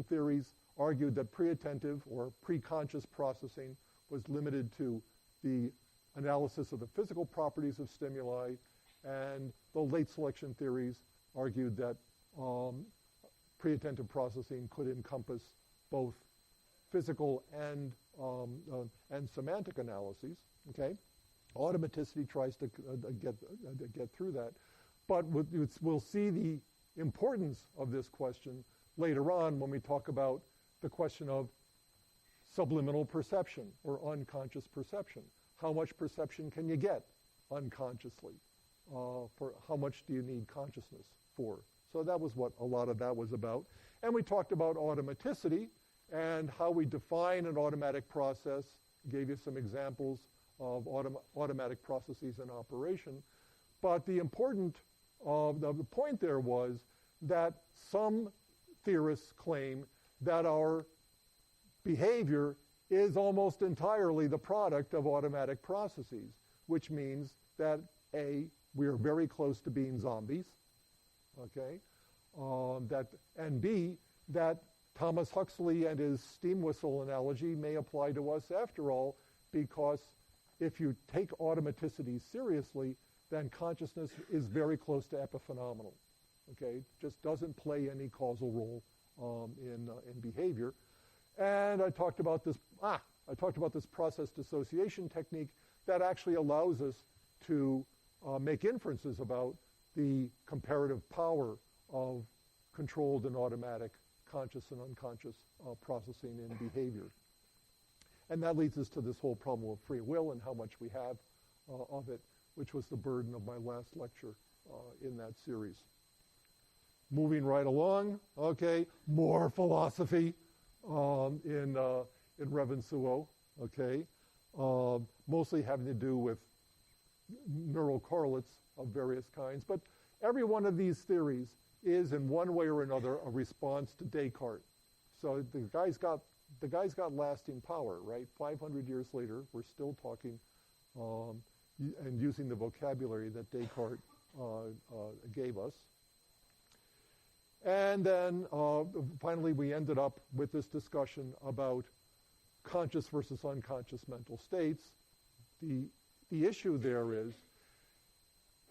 theories argued that pre-attentive or pre-conscious processing was limited to the analysis of the physical properties of stimuli, and the late selection theories argued that pre-attentive processing could encompass both physical and semantic analyses. Okay, automaticity tries to get through that, but we'll see the importance of this question later on when we talk about the question of subliminal perception or unconscious perception. How much perception can you get unconsciously? For how much do you need consciousness for? So that was what a lot of that was about. And we talked about automaticity and how we define an automatic process. Gave you some examples of automatic processes in operation. But the the point there was that some theorists claim that our behavior is almost entirely the product of automatic processes, which means that A, we are very close to being zombies, okay? And B, that Thomas Huxley and his steam whistle analogy may apply to us after all, because if you take automaticity seriously, then consciousness is very close to epiphenomenal, okay? Just doesn't play any causal role in behavior. And I talked about this process dissociation technique that actually allows us to make inferences about the comparative power of controlled and automatic conscious and unconscious processing in behavior. And that leads us to this whole problem of free will and how much we have of it, which was the burden of my last lecture in that series. Moving right along, okay, more philosophy in Revensuo, okay, mostly having to do with neural correlates of various kinds. But every one of these theories is, in one way or another, a response to Descartes. So the guy's got lasting power, right? 500 years later, we're still talking and using the vocabulary that Descartes gave us. And then finally we ended up with this discussion about conscious versus unconscious mental states. The issue there is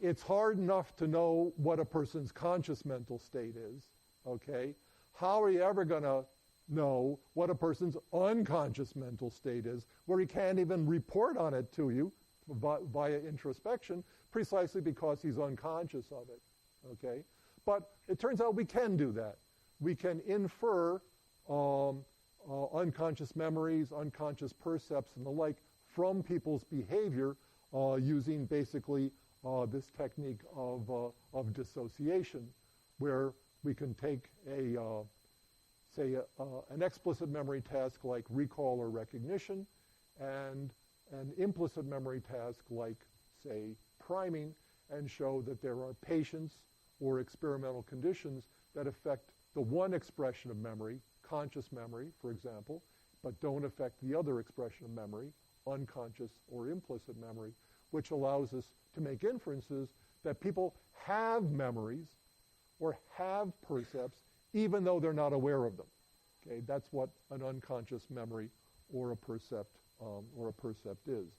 it's hard enough to know what a person's conscious mental state is, okay? How are you ever going to know what a person's unconscious mental state is, where he can't even report on it to you via introspection, precisely because he's unconscious of it, okay? But it turns out we can do that. We can infer unconscious memories, unconscious percepts, and the like from people's behavior using basically this technique of dissociation, where we can take an explicit memory task like recall or recognition, and an implicit memory task like, say, priming, and show that there are patients or experimental conditions that affect the one expression of memory, conscious memory, for example, but don't affect the other expression of memory, unconscious or implicit memory, which allows us to make inferences that people have memories or have percepts even though they're not aware of them. Okay, that's what an unconscious memory or a percept is.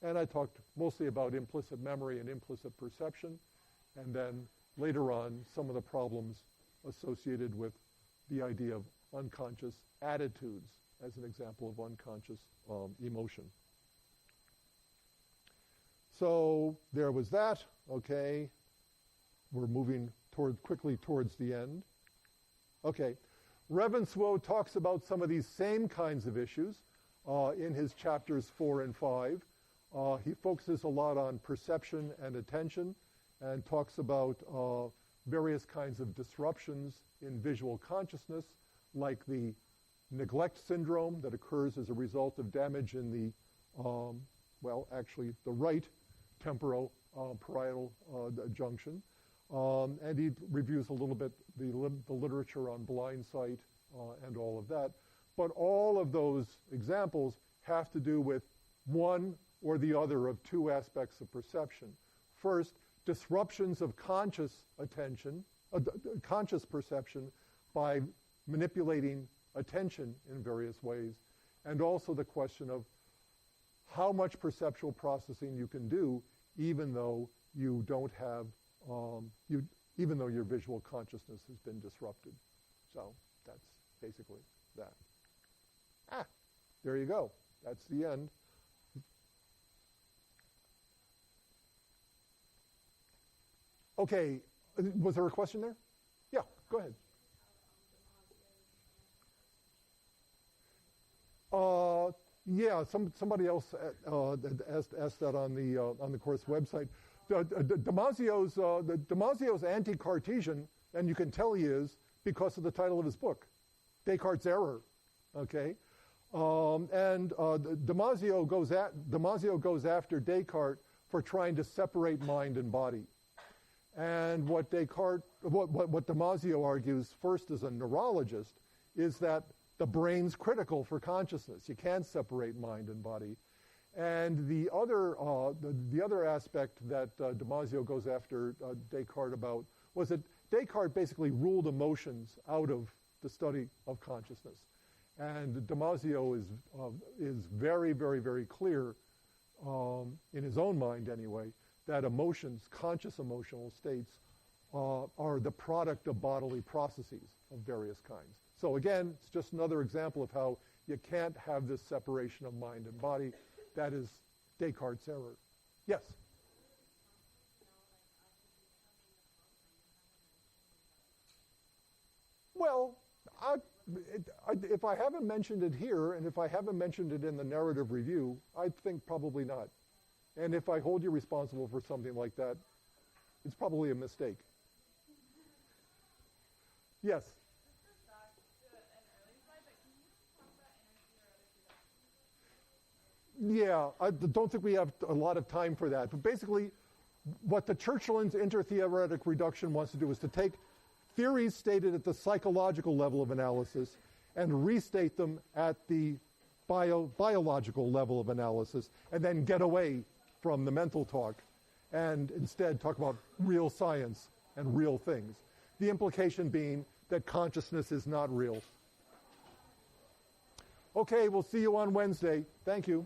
And I talked mostly about implicit memory and implicit perception, and then later on some of the problems associated with the idea of unconscious attitudes as an example of unconscious emotion. So there was that, okay. We're moving quickly towards the end. Okay, Revensuo talks about some of these same kinds of issues in his chapters 4 and 5. He focuses a lot on perception and attention and talks about various kinds of disruptions in visual consciousness, like the neglect syndrome that occurs as a result of damage in the, the right temporoparietal junction. And he reviews a little bit the literature on blind sight and all of that. But all of those examples have to do with one or the other of two aspects of perception. First, disruptions of conscious attention, conscious perception by manipulating attention in various ways, and also the question of how much perceptual processing you can do even though you don't have, even though your visual consciousness has been disrupted. So that's basically that. There you go. That's the end. Okay, was there a question there? Yeah, go ahead. Yeah, somebody else asked that on the course website. Damasio's anti-Cartesian, and you can tell he is because of the title of his book, Descartes' Error. Okay, and Damasio goes after Descartes for trying to separate mind and body. And what Damasio argues first as a neurologist is that the brain's critical for consciousness. You can't separate mind and body. And the other aspect that Damasio goes after Descartes about was that Descartes basically ruled emotions out of the study of consciousness. And Damasio is very, very, very clear in his own mind anyway, that emotions, conscious emotional states, are the product of bodily processes of various kinds. So again, it's just another example of how you can't have this separation of mind and body. That is Descartes' error. Yes? Well, if I haven't mentioned it here, and if I haven't mentioned it in the narrative review, I think probably not. And if I hold you responsible for something like that, it's probably a mistake. Yes? Yeah, I don't think we have a lot of time for that. But basically, what the Churchland's intertheoretic reduction wants to do is to take theories stated at the psychological level of analysis and restate them at the biological level of analysis, and then get away from the mental talk and instead talk about real science and real things. The implication being that consciousness is not real. Okay, we'll see you on Wednesday. Thank you.